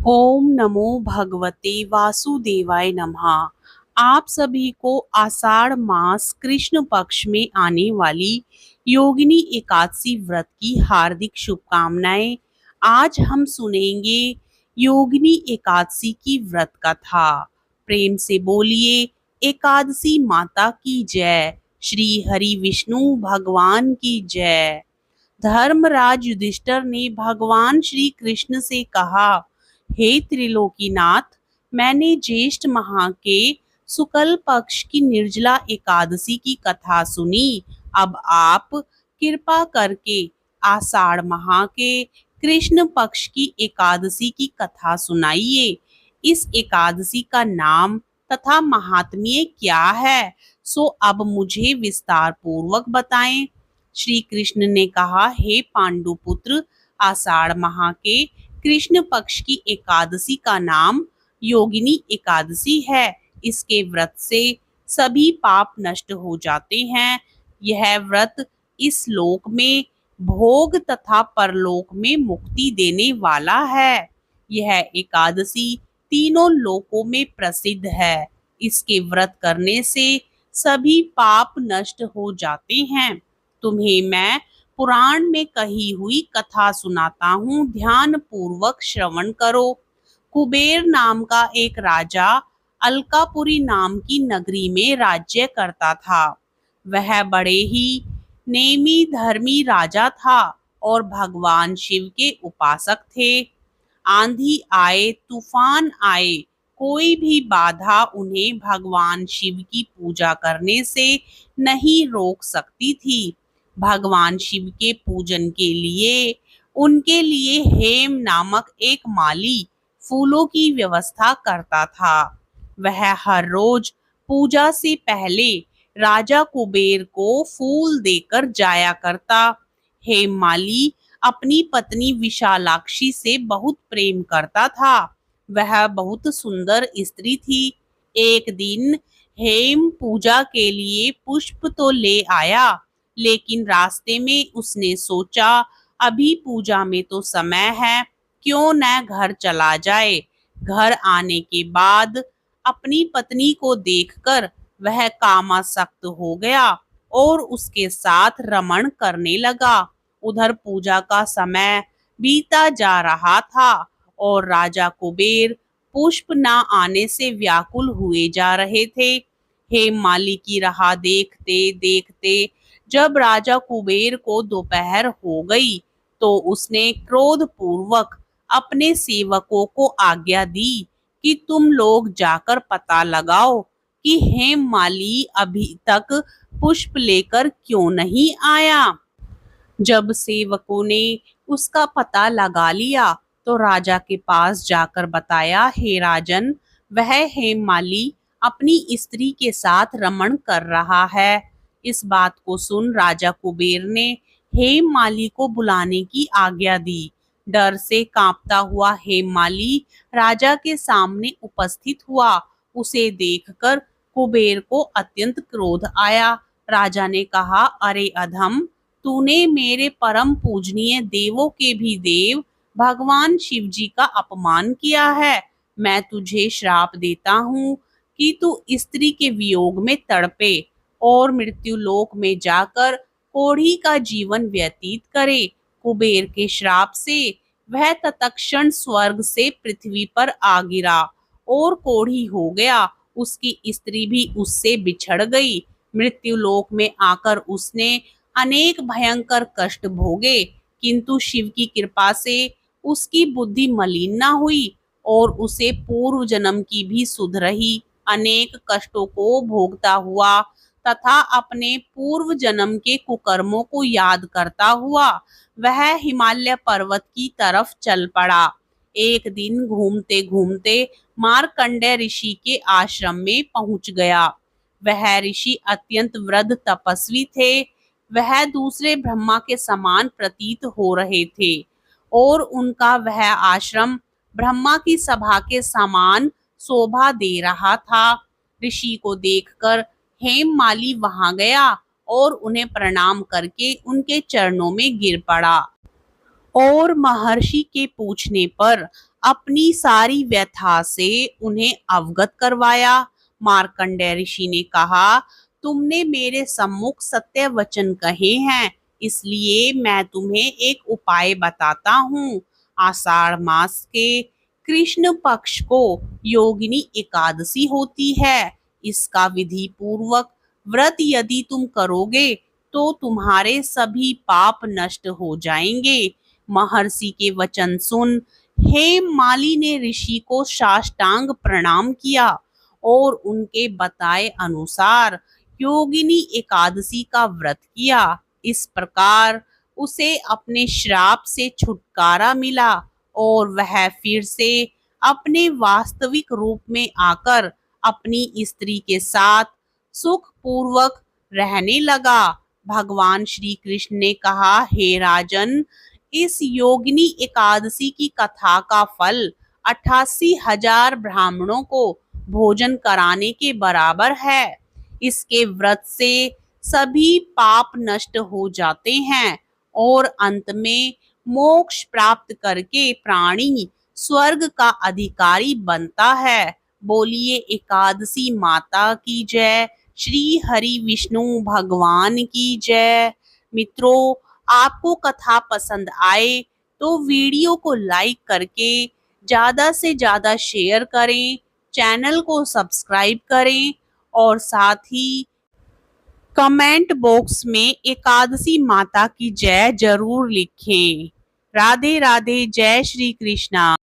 ओम नमो भगवते वासुदेवाय नमः। आप सभी को आषाढ़ मास कृष्ण पक्ष में आने वाली योगिनी एकादशी व्रत की हार्दिक शुभकामनाएं। आज हम सुनेंगे योगिनी एकादशी की व्रत कथा। प्रेम से बोलिए एकादशी माता की जय। श्री हरि विष्णु भगवान की जय। धर्मराज युधिष्ठिर ने भगवान श्री कृष्ण से कहा, हे त्रिलोकीनाथ, मैंने ज्येष्ठ माह के शुक्ल पक्ष की निर्जला एकादशी की कथा सुनी। अब आप कृपा करके आषाढ़ माह के कृष्ण पक्ष की एकादशी की कथा सुनाइए। इस एकादशी का नाम तथा महात्म्य क्या है, सो अब मुझे विस्तार पूर्वक बताएं। श्री कृष्ण ने कहा, हे पांडुपुत्र, आषाढ़ माह के कृष्ण पक्ष की एकादशी का नाम योगिनी एकादशी है। इसके व्रत से सभी पाप नष्ट हो जाते हैं। यह व्रत इस लोक में भोग तथा परलोक में मुक्ति देने वाला है। यह एकादशी तीनों लोकों में प्रसिद्ध है। इसके व्रत करने से सभी पाप नष्ट हो जाते हैं। तुम्हें मैं पुराण में कही हुई कथा सुनाता हूँ, ध्यान पूर्वक श्रवण करो। कुबेर नाम का एक राजा अलकापुरी नाम की नगरी में राज्य करता था। वह बड़े ही नेमी धर्मी राजा था और भगवान शिव के उपासक थे। आंधी आए, तूफान आए, कोई भी बाधा उन्हें भगवान शिव की पूजा करने से नहीं रोक सकती थी। भगवान शिव के पूजन के लिए उनके लिए हेम नामक एक माली फूलों की व्यवस्था करता था। वह हर रोज पूजा से पहले राजा कुबेर को फूल देकर जाया करता। हेम माली अपनी पत्नी विशालाक्षी से बहुत प्रेम करता था। वह बहुत सुंदर स्त्री थी। एक दिन हेम पूजा के लिए पुष्प तो ले आया, लेकिन रास्ते में उसने सोचा, अभी पूजा में तो समय है, क्यों न घर चला जाए। घर आने के बाद अपनी पत्नी को देखकर वह कामासक्त हो गया और उसके साथ रमण करने लगा। उधर पूजा का समय बीता जा रहा था और राजा कुबेर पुष्प न आने से व्याकुल हुए जा रहे थे। हेममाली की राह देखते देखते जब राजा कुबेर को दोपहर हो गई, तो उसने क्रोध पूर्वक अपने सेवकों को आज्ञा दी कि तुम लोग जाकर पता लगाओ कि हेममाली अभी तक पुष्प लेकर क्यों नहीं आया। जब सेवकों ने उसका पता लगा लिया तो राजा के पास जाकर बताया, हे राजन, वह हेममाली अपनी स्त्री के साथ रमण कर रहा है। इस बात को सुन राजा कुबेर ने हेममाली को बुलाने की आज्ञा दी। डर से कांपता हुआ हेममाली राजा के सामने उपस्थित हुआ। उसे देखकर कुबेर को अत्यंत क्रोध आया। राजा ने कहा, अरे अधम, तूने मेरे परम पूजनीय देवों के भी देव भगवान शिव जी का अपमान किया है। मैं तुझे श्राप देता हूँ कि तू स्त्री के वियोग में तड़पे और मृत्यु लोक में जाकर कोढ़ी का जीवन व्यतीत करे। कुबेर के श्राप से वह तत्क्षण स्वर्ग से पृथ्वी पर आ गिरा और कोढ़ी हो गया। उसकी स्त्री भी उससे बिछड़ गई। मृत्यु लोक में आकर उसने अनेक भयंकर कष्ट भोगे, किंतु शिव की कृपा से उसकी बुद्धि मलिन न हुई और उसे पूर्व जन्म की भी सुध रही। अनेक कष्टों को भोगता हुआ तथा अपने पूर्व जन्म के कुकर्मों को याद करता हुआ वह हिमालय पर्वत की तरफ चल पड़ा। एक दिन घूमते घूमते मार्कंडेय ऋषि के आश्रम में पहुंच गया। वह ऋषि अत्यंत वृद्ध तपस्वी थे। वह दूसरे ब्रह्मा के समान प्रतीत हो रहे थे और उनका वह आश्रम ब्रह्मा की सभा के समान शोभा दे रहा था। ऋषि को देखकर हेममाली वहां गया और उन्हें प्रणाम करके उनके चरणों में गिर पड़ा और महर्षि के पूछने पर अपनी सारी व्यथा से उन्हें अवगत करवाया। मार्कंडेय ऋषि ने कहा, तुमने मेरे सम्मुख सत्य वचन कहे हैं, इसलिए मैं तुम्हें एक उपाय बताता हूँ। आषाढ़ मास के कृष्ण पक्ष को योगिनी एकादशी होती है। इसका विधि पूर्वक व्रत यदि तुम करोगे तो तुम्हारे सभी पाप नष्ट हो जाएंगे। महर्षि के वचन सुन हेममाली ने ऋषि को साष्टांग प्रणाम किया और उनके बताए अनुसार योगिनी एकादशी का व्रत किया। इस प्रकार उसे अपने श्राप से छुटकारा मिला और वह फिर से अपने वास्तविक रूप में आकर अपनी स्त्री के साथ सुख पूर्वक रहने लगा। भगवान श्री कृष्ण ने कहा, हे राजन, इस योगिनी एकादशी की कथा का फल 88,000 ब्राह्मणों को भोजन कराने के बराबर है। इसके व्रत से सभी पाप नष्ट हो जाते हैं और अंत में मोक्ष प्राप्त करके प्राणी स्वर्ग का अधिकारी बनता है। बोलिए एकादशी माता की जय, श्री हरि विष्णु भगवान की जय। मित्रों, आपको कथा पसंद आए तो वीडियो को लाइक करके ज़्यादा से ज़्यादा शेयर करें, चैनल को सब्सक्राइब करें और साथ ही कमेंट बॉक्स में एकादशी माता की जय जरूर लिखें। राधे राधे, जय श्री कृष्णा।